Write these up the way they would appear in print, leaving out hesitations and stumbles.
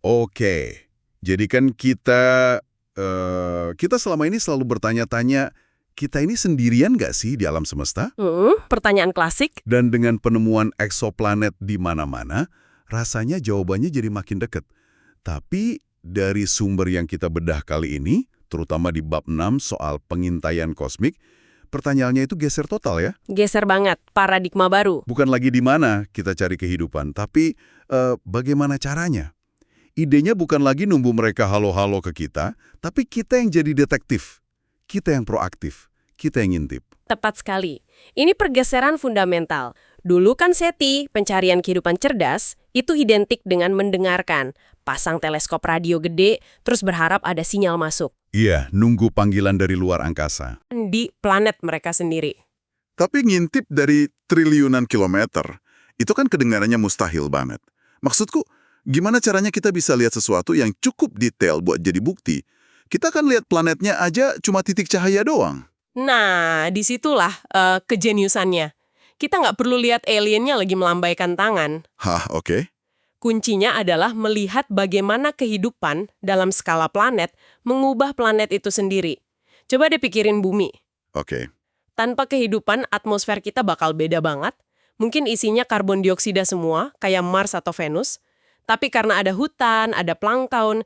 Oke, jadi kan kita selama ini selalu bertanya-tanya, kita ini sendirian nggak sih di alam semesta? Pertanyaan klasik. Dan dengan penemuan eksoplanet di mana-mana, rasanya jawabannya jadi makin dekat. Tapi dari sumber yang kita bedah kali ini, terutama di bab 6 soal pengintaian kosmik, pertanyaannya itu geser total ya. Geser banget, paradigma baru. Bukan lagi di mana kita cari kehidupan, tapi bagaimana caranya? Idenya bukan lagi nunggu mereka halo-halo ke kita, tapi kita yang jadi detektif. Kita yang proaktif. Kita yang ngintip. Tepat sekali. Ini pergeseran fundamental. Dulu kan SETI, pencarian kehidupan cerdas, itu identik dengan mendengarkan, pasang teleskop radio gede, terus berharap ada sinyal masuk. Iya, nunggu panggilan dari luar angkasa. Di planet mereka sendiri. Tapi ngintip dari triliunan kilometer, itu kan kedengarannya mustahil banget. Maksudku, gimana caranya kita bisa lihat sesuatu yang cukup detail buat jadi bukti? Kita kan lihat planetnya aja cuma titik cahaya doang. Nah, disitulah kejeniusannya. Kita nggak perlu lihat aliennya lagi melambaikan tangan. Hah, oke. Kuncinya adalah melihat bagaimana kehidupan dalam skala planet mengubah planet itu sendiri. Coba deh pikirin bumi. Oke. Tanpa kehidupan, atmosfer kita bakal beda banget. Mungkin isinya karbon dioksida semua, kayak Mars atau Venus. Tapi karena ada hutan, ada plankton,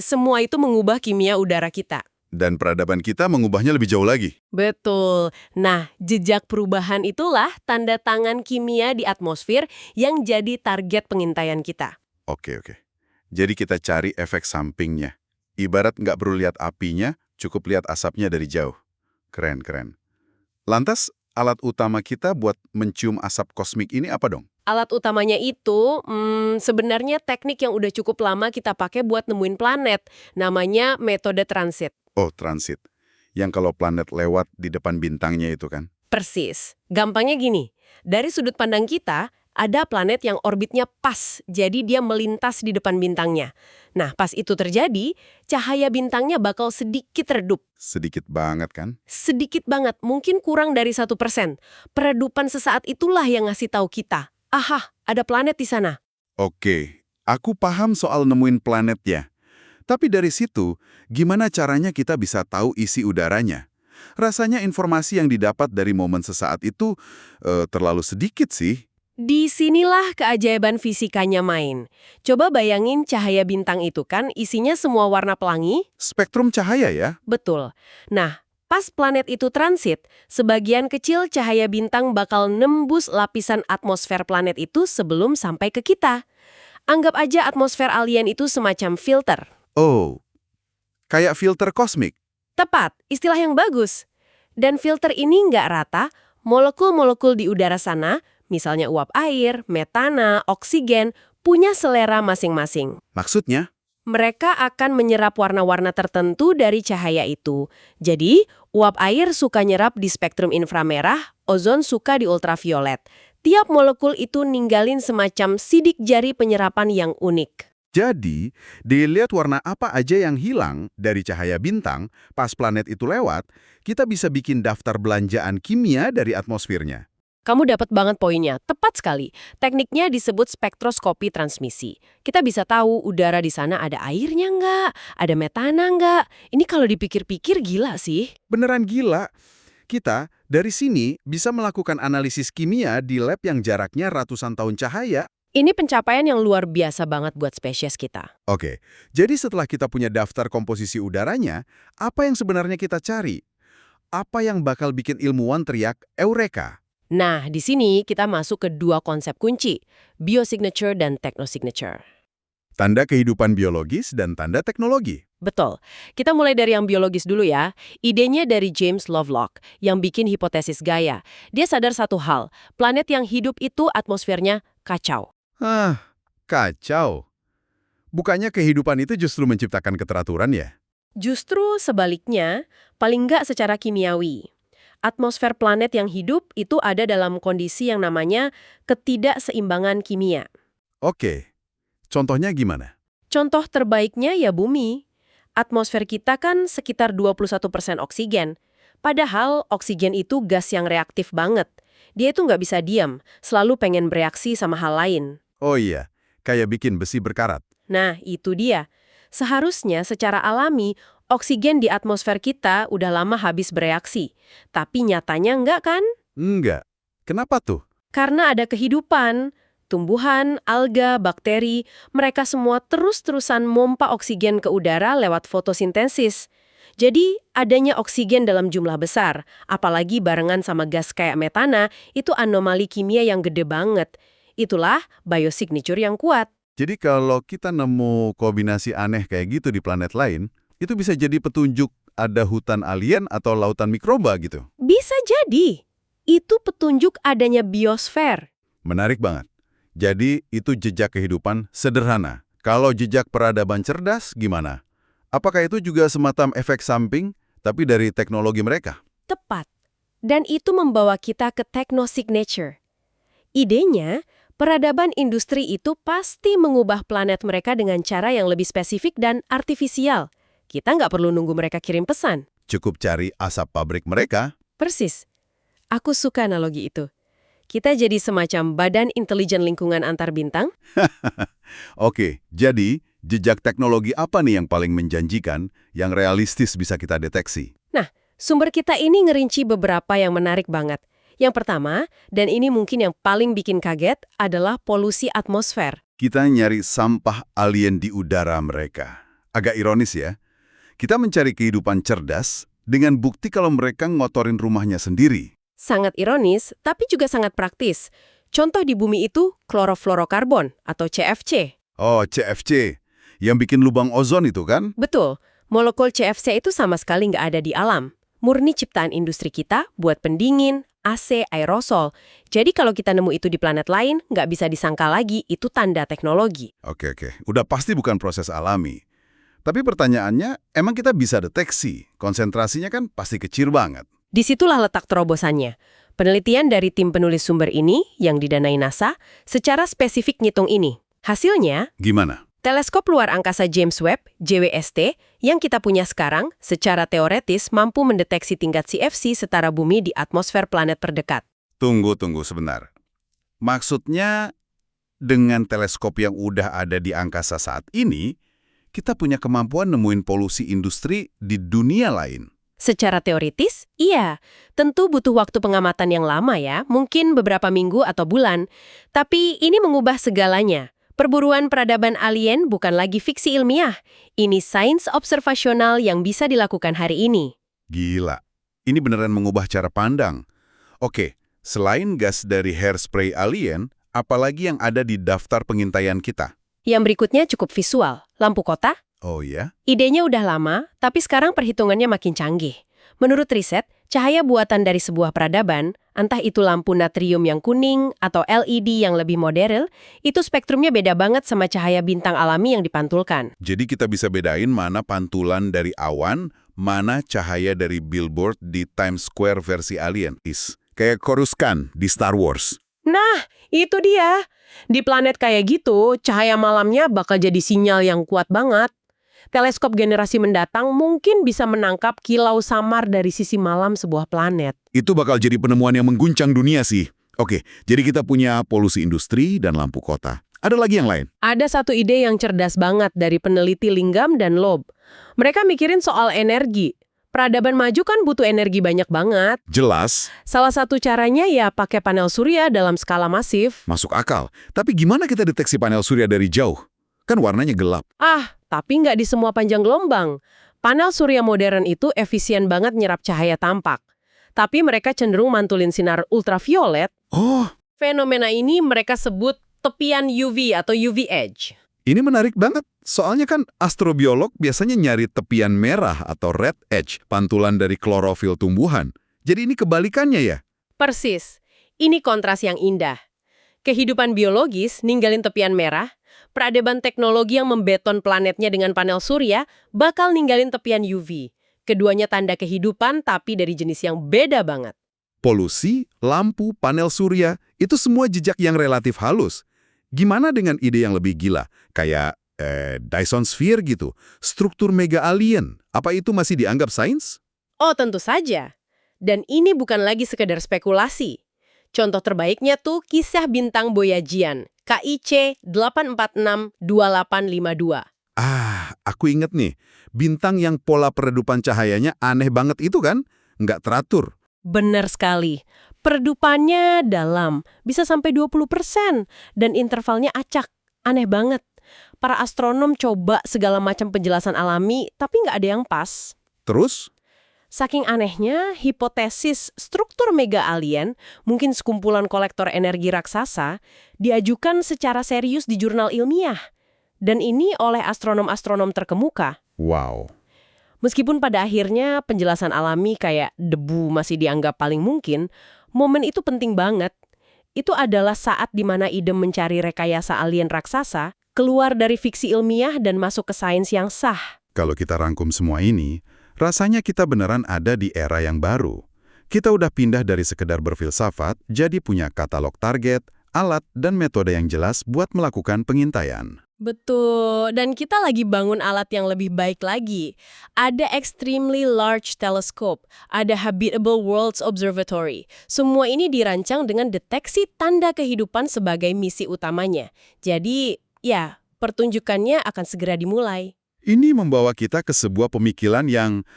semua itu mengubah kimia udara kita. Dan peradaban kita mengubahnya lebih jauh lagi. Betul. Nah, jejak perubahan itulah tanda tangan kimia di atmosfer yang jadi target pengintaian kita. Oke. Jadi kita cari efek sampingnya. Ibarat nggak perlu lihat apinya, cukup lihat asapnya dari jauh. Keren. Lantas, alat utama kita buat mencium asap kosmik ini apa dong? Alat utamanya itu sebenarnya teknik yang udah cukup lama kita pakai buat nemuin planet. Namanya metode transit. Oh, transit. Yang kalau planet lewat di depan bintangnya itu kan? Persis. Gampangnya gini, dari sudut pandang kita, ada planet yang orbitnya pas, jadi dia melintas di depan bintangnya. Nah, pas itu terjadi, cahaya bintangnya bakal sedikit redup. Sedikit banget kan? Sedikit banget, mungkin kurang dari 1%. Peredupan sesaat itulah yang ngasih tahu kita, aha, ada planet di sana. Oke, aku paham soal nemuin planetnya. Tapi dari situ, gimana caranya kita bisa tahu isi udaranya? Rasanya informasi yang didapat dari momen sesaat itu terlalu sedikit sih. Disinilah keajaiban fisikanya main. Coba bayangin cahaya bintang itu kan isinya semua warna pelangi? Spektrum cahaya ya? Betul. Nah, pas planet itu transit, sebagian kecil cahaya bintang bakal nembus lapisan atmosfer planet itu sebelum sampai ke kita. Anggap aja atmosfer alien itu semacam filter. Oh, kayak filter kosmik. Tepat, istilah yang bagus. Dan filter ini nggak rata, molekul-molekul di udara sana, misalnya uap air, metana, oksigen, punya selera masing-masing. Maksudnya? Mereka akan menyerap warna-warna tertentu dari cahaya itu. Jadi, uap air suka nyerap di spektrum inframerah, ozon suka di ultraviolet. Tiap molekul itu ninggalin semacam sidik jari penyerapan yang unik. Jadi, dilihat warna apa aja yang hilang dari cahaya bintang pas planet itu lewat, kita bisa bikin daftar belanjaan kimia dari atmosfernya. Kamu dapat banget poinnya, tepat sekali. Tekniknya disebut spektroskopi transmisi. Kita bisa tahu udara di sana ada airnya nggak, ada metana nggak. Ini kalau dipikir-pikir gila sih. Beneran gila. Kita dari sini bisa melakukan analisis kimia di lab yang jaraknya ratusan tahun cahaya. Ini pencapaian yang luar biasa banget buat spesies kita. Oke, jadi setelah kita punya daftar komposisi udaranya, apa yang sebenarnya kita cari? Apa yang bakal bikin ilmuwan teriak, Eureka? Nah, di sini kita masuk ke dua konsep kunci, biosignature dan technosignature. Tanda kehidupan biologis dan tanda teknologi. Betul. Kita mulai dari yang biologis dulu ya. Idenya dari James Lovelock yang bikin hipotesis Gaia. Dia sadar satu hal, planet yang hidup itu atmosfernya kacau. Kacau. Bukannya kehidupan itu justru menciptakan keteraturan ya? Justru sebaliknya, paling nggak secara kimiawi. Atmosfer planet yang hidup itu ada dalam kondisi yang namanya ketidakseimbangan kimia. Oke, contohnya gimana? Contoh terbaiknya ya bumi. Atmosfer kita kan sekitar 21% oksigen. Padahal oksigen itu gas yang reaktif banget. Dia itu nggak bisa diam, selalu pengen bereaksi sama hal lain. Oh iya, kayak bikin besi berkarat. Nah, itu dia. Seharusnya secara alami, oksigen di atmosfer kita udah lama habis bereaksi. Tapi nyatanya enggak kan? Enggak. Kenapa tuh? Karena ada kehidupan. Tumbuhan, alga, bakteri, mereka semua terus-terusan mompa oksigen ke udara lewat fotosintesis. Jadi, adanya oksigen dalam jumlah besar, apalagi barengan sama gas kayak metana, itu anomali kimia yang gede banget. Itulah biosignature yang kuat. Jadi kalau kita nemu kombinasi aneh kayak gitu di planet lain, itu bisa jadi petunjuk ada hutan alien atau lautan mikroba gitu. Bisa jadi. Itu petunjuk adanya biosfer. Menarik banget. Jadi itu jejak kehidupan sederhana. Kalau jejak peradaban cerdas gimana? Apakah itu juga semacam efek samping, tapi dari teknologi mereka? Tepat. Dan itu membawa kita ke technosignature. Idenya, peradaban industri itu pasti mengubah planet mereka dengan cara yang lebih spesifik dan artifisial. Kita nggak perlu nunggu mereka kirim pesan. Cukup cari asap pabrik mereka. Persis. Aku suka analogi itu. Kita jadi semacam badan intelijen lingkungan antar bintang. Oke, jadi jejak teknologi apa nih yang paling menjanjikan, yang realistis bisa kita deteksi? Nah, sumber kita ini ngerinci beberapa yang menarik banget. Yang pertama, dan ini mungkin yang paling bikin kaget, adalah polusi atmosfer. Kita nyari sampah alien di udara mereka. Agak ironis ya. Kita mencari kehidupan cerdas dengan bukti kalau mereka ngotorin rumahnya sendiri. Sangat ironis, tapi juga sangat praktis. Contoh di bumi itu klorofluorokarbon atau CFC. Oh, CFC. Yang bikin lubang ozon itu kan? Betul, molekul CFC itu sama sekali nggak ada di alam. Murni ciptaan industri kita buat pendingin, AC, aerosol. Jadi kalau kita nemu itu di planet lain, nggak bisa disangka lagi itu tanda teknologi. Oke. Udah pasti bukan proses alami. Tapi pertanyaannya, emang kita bisa deteksi? Konsentrasinya kan pasti kecil banget. Disitulah letak terobosannya. Penelitian dari tim penulis sumber ini, yang didanai NASA, secara spesifik ngitung ini. Hasilnya, Gimana? teleskop luar angkasa James Webb, JWST, yang kita punya sekarang, secara teoretis mampu mendeteksi tingkat CFC setara bumi di atmosfer planet terdekat. Tunggu sebentar. Maksudnya, dengan teleskop yang udah ada di angkasa saat ini, kita punya kemampuan nemuin polusi industri di dunia lain. Secara teoritis, iya. Tentu butuh waktu pengamatan yang lama ya, mungkin beberapa minggu atau bulan. Tapi ini mengubah segalanya. Perburuan peradaban alien bukan lagi fiksi ilmiah. Ini sains observasional yang bisa dilakukan hari ini. Gila, ini beneran mengubah cara pandang. Oke, selain gas dari hairspray alien, apalagi yang ada di daftar pengintaian kita? Yang berikutnya cukup visual. Lampu kota? Oh ya? Idenya udah lama, tapi sekarang perhitungannya makin canggih. Menurut riset, cahaya buatan dari sebuah peradaban, entah itu lampu natrium yang kuning atau LED yang lebih modern, itu spektrumnya beda banget sama cahaya bintang alami yang dipantulkan. Jadi kita bisa bedain mana pantulan dari awan, mana cahaya dari billboard di Times Square versi alien. Kayak Coruscant di Star Wars. Nah, itu dia. Di planet kayak gitu, cahaya malamnya bakal jadi sinyal yang kuat banget. Teleskop generasi mendatang mungkin bisa menangkap kilau samar dari sisi malam sebuah planet. Itu bakal jadi penemuan yang mengguncang dunia sih. Oke, jadi kita punya polusi industri dan lampu kota. Ada lagi yang lain? Ada satu ide yang cerdas banget dari peneliti Lingham dan Loeb. Mereka mikirin soal energi. Peradaban maju kan butuh energi banyak banget. Jelas, Salah satu caranya ya pakai panel surya dalam skala masif. masuk akal. Tapi gimana kita deteksi panel surya dari jauh? Kan warnanya gelap. Tapi nggak di semua panjang gelombang. Panel surya modern itu efisien banget nyerap cahaya tampak. Tapi mereka cenderung mantulin sinar ultraviolet. Oh, Fenomena ini mereka sebut tepian UV atau UV edge. ini menarik banget. Soalnya kan astrobiolog biasanya nyari tepian merah atau red edge, pantulan dari klorofil tumbuhan. Jadi ini kebalikannya ya? Persis. Ini kontras yang indah. Kehidupan biologis ninggalin tepian merah, peradaban teknologi yang membeton planetnya dengan panel surya bakal ninggalin tepian UV. Keduanya tanda kehidupan tapi dari jenis yang beda banget. Polusi, lampu, panel surya, itu semua jejak yang relatif halus. Gimana dengan ide yang lebih gila? Kayak Dyson Sphere gitu, struktur mega alien. Apa itu masih dianggap sains? Oh, tentu saja. Dan ini bukan lagi sekedar spekulasi. Contoh terbaiknya tuh kisah bintang Boyajian, KIC 8462852. Aku inget nih, bintang yang pola peredupan cahayanya aneh banget itu kan? Nggak teratur. Benar sekali. Peredupannya dalam, bisa sampai 20%, dan intervalnya acak. Aneh banget. Para astronom coba segala macam penjelasan alami, tapi nggak ada yang pas. Terus? Saking anehnya, hipotesis struktur mega alien, mungkin sekumpulan kolektor energi raksasa, diajukan secara serius di jurnal ilmiah. Dan ini oleh astronom-astronom terkemuka. Wow. Meskipun pada akhirnya penjelasan alami kayak debu masih dianggap paling mungkin, momen itu penting banget. Itu adalah saat di mana ide mencari rekayasa alien raksasa keluar dari fiksi ilmiah dan masuk ke sains yang sah. Kalau kita rangkum semua ini, rasanya kita beneran ada di era yang baru. Kita udah pindah dari sekedar berfilsafat, jadi punya katalog target, alat, dan metode yang jelas buat melakukan pengintaian. Betul, dan kita lagi bangun alat yang lebih baik lagi. Ada Extremely Large Telescope, ada Habitable Worlds Observatory. Semua ini dirancang dengan deteksi tanda kehidupan sebagai misi utamanya. Jadi, ya, pertunjukannya akan segera dimulai. Ini membawa kita ke sebuah pemikiran yang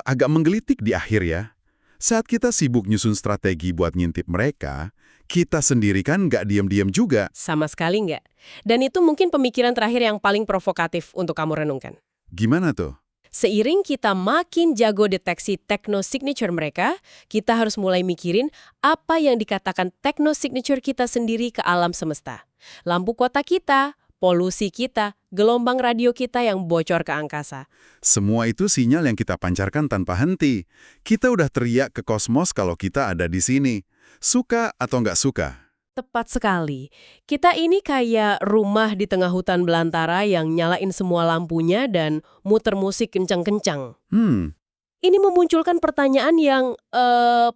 agak menggelitik di akhir ya. Saat kita sibuk nyusun strategi buat ngintip mereka, kita sendiri kan nggak diam-diam juga. Sama sekali nggak. Dan itu mungkin pemikiran terakhir yang paling provokatif untuk kamu renungkan. Gimana tuh? Seiring kita makin jago deteksi techno-signature mereka, kita harus mulai mikirin apa yang dikatakan techno-signature kita sendiri ke alam semesta. Lampu kota kita, polusi kita, gelombang radio kita yang bocor ke angkasa. Semua itu sinyal yang kita pancarkan tanpa henti. Kita udah teriak ke kosmos kalau kita ada di sini. Suka atau nggak suka? Tepat sekali. Kita ini kayak rumah di tengah hutan belantara yang nyalain semua lampunya dan muter musik kencang-kencang. Ini memunculkan pertanyaan yang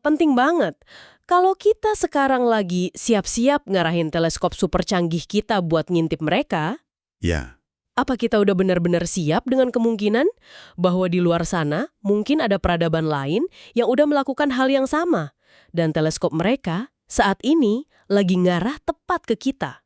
penting banget. Kalau kita sekarang lagi siap-siap ngarahin teleskop super canggih kita buat ngintip mereka, Ya. apa kita udah benar-benar siap dengan kemungkinan bahwa di luar sana mungkin ada peradaban lain yang udah melakukan hal yang sama? Dan teleskop mereka saat ini lagi ngarah tepat ke kita.